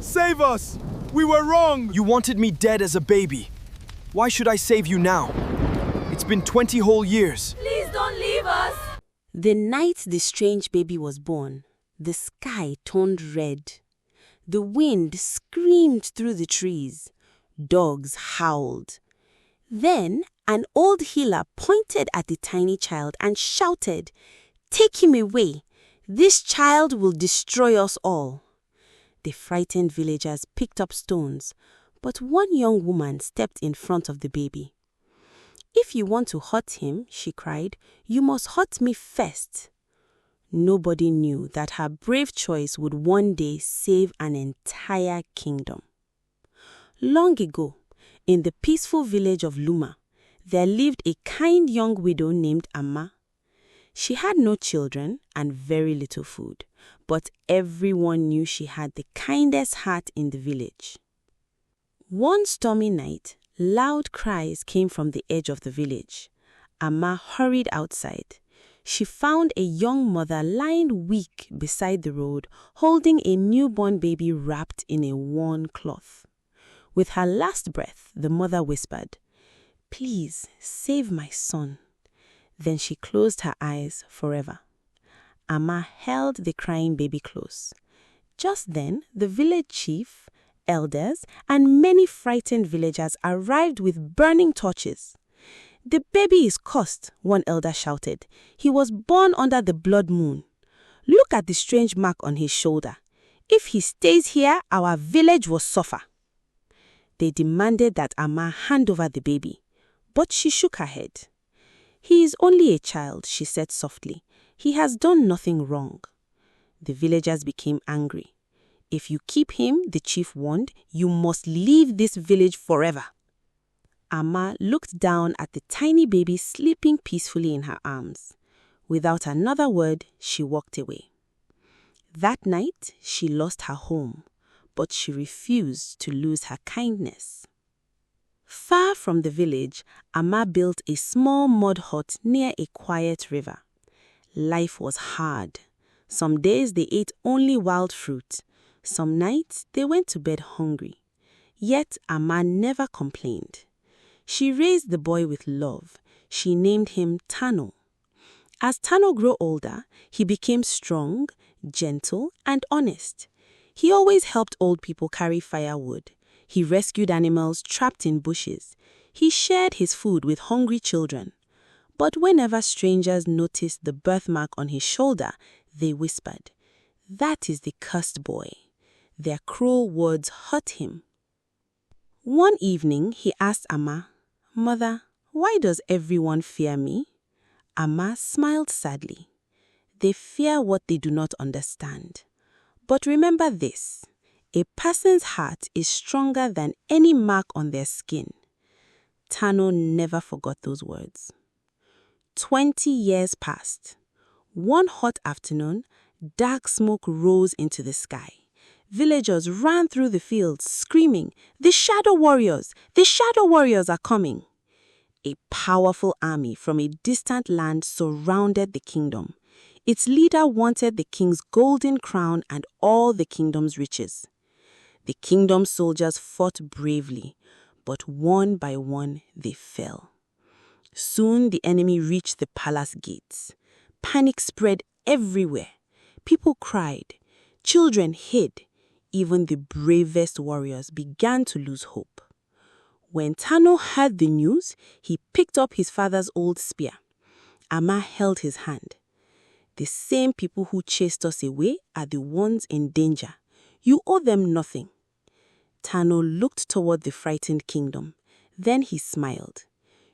Save us! We were wrong! You wanted me dead as a baby. Why should I save you now? It's been 20 whole years. Please don't leave us! The night the strange baby was born, the sky turned red. The wind screamed through the trees. Dogs howled. Then an old healer pointed at the tiny child and shouted, "Take him away! This child will destroy us all." The frightened villagers picked up stones, but one young woman stepped in front of the baby. "If you want to hurt him," she cried, "you must hurt me first." Nobody knew that her brave choice would one day save an entire kingdom. Long ago, in the peaceful village of Luma, there lived a kind young widow named Amma. She had no children and very little food, but everyone knew she had the kindest heart in the village. One stormy night, loud cries came from the edge of the village. Amma hurried outside. She found a young mother lying weak beside the road, holding a newborn baby wrapped in a worn cloth. With her last breath, the mother whispered, "Please, save my son." Then she closed her eyes forever. Amma held the crying baby close. Just then, the village chief, elders, and many frightened villagers arrived with burning torches. "The baby is cursed," one elder shouted. "He was born under the blood moon. Look at the strange mark on his shoulder. If he stays here, our village will suffer." They demanded that Amma hand over the baby, but she shook her head. "He is only a child," she said softly. "He has done nothing wrong." The villagers became angry. "If you keep him," the chief warned, "you must leave this village forever." Amma looked down at the tiny baby sleeping peacefully in her arms. Without another word, she walked away. That night, she lost her home, but she refused to lose her kindness. Far from the village, Amma built a small mud hut near a quiet river. Life was hard. Some days they ate only wild fruit. Some nights they went to bed hungry. Yet Amma never complained. She raised the boy with love. She named him Tano. As Tano grew older, he became strong, gentle, and honest. He always helped old people carry firewood. He rescued animals trapped in bushes. He shared his food with hungry children. But whenever strangers noticed the birthmark on his shoulder, they whispered, "That is the cursed boy." Their cruel words hurt him. One evening, he asked Amma, "Mother, why does everyone fear me?" Amma smiled sadly. "They fear what they do not understand. But remember this, a person's heart is stronger than any mark on their skin." Tano never forgot those words. 20 years passed. One hot afternoon, dark smoke rose into the sky. Villagers ran through the fields screaming, "The Shadow Warriors! The Shadow Warriors are coming!" A powerful army from a distant land surrounded the kingdom. Its leader wanted the king's golden crown and all the kingdom's riches. The kingdom's soldiers fought bravely, but one by one they fell. Soon the enemy reached the palace gates. Panic spread everywhere. People cried. Children hid. Even the bravest warriors began to lose hope. When Tano heard the news, he picked up his father's old spear. Amma held his hand. "The same people who chased us away are the ones in danger. You owe them nothing." Tano looked toward the frightened kingdom. Then he smiled.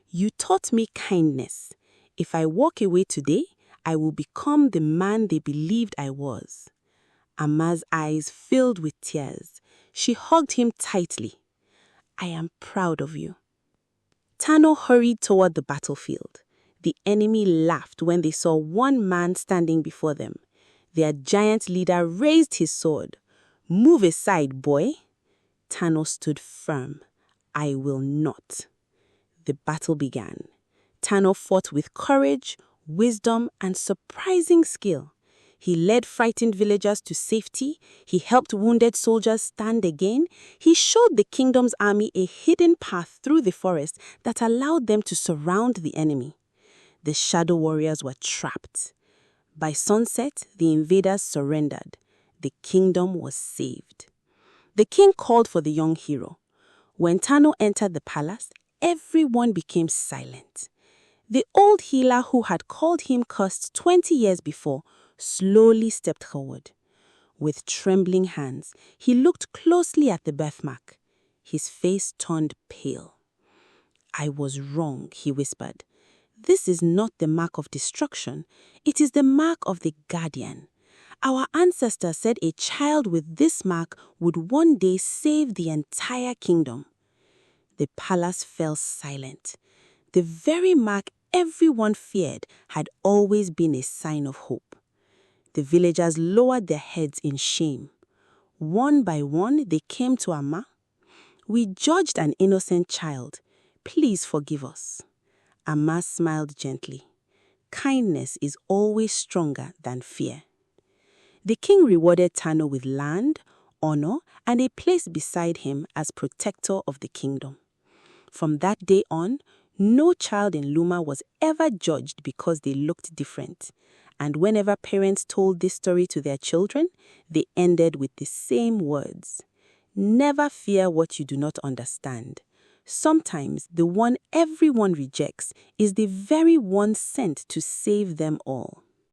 "You taught me kindness. If I walk away today, I will become the man they believed I was." Amma's eyes filled with tears. She hugged him tightly. "I am proud of you." Tano hurried toward the battlefield. The enemy laughed when they saw one man standing before them. Their giant leader raised his sword. "Move aside, boy." Tano stood firm. "I will not." The battle began. Tano fought with courage, wisdom, and surprising skill. He led frightened villagers to safety. He helped wounded soldiers stand again. He showed the kingdom's army a hidden path through the forest that allowed them to surround the enemy. The shadow warriors were trapped. By sunset, the invaders surrendered. The kingdom was saved. The king called for the young hero. When Tano entered the palace, everyone became silent. The old healer who had called him cursed 20 years before slowly stepped forward. With trembling hands, he looked closely at the birthmark. His face turned pale. "I was wrong," he whispered. "This is not the mark of destruction. It is the mark of the guardian. Our ancestors said a child with this mark would one day save the entire kingdom." The palace fell silent. The very mark everyone feared had always been a sign of hope. The villagers lowered their heads in shame. One by one, they came to Amma. "We judged an innocent child. Please forgive us." Amma smiled gently. Kindness is always stronger than fear. The king rewarded Tano with land, honor, and a place beside him as protector of the kingdom. From that day on, no child in Luma was ever judged because they looked different. And whenever parents told this story to their children, they ended with the same words: "Never fear what you do not understand. Sometimes the one everyone rejects is the very one sent to save them all."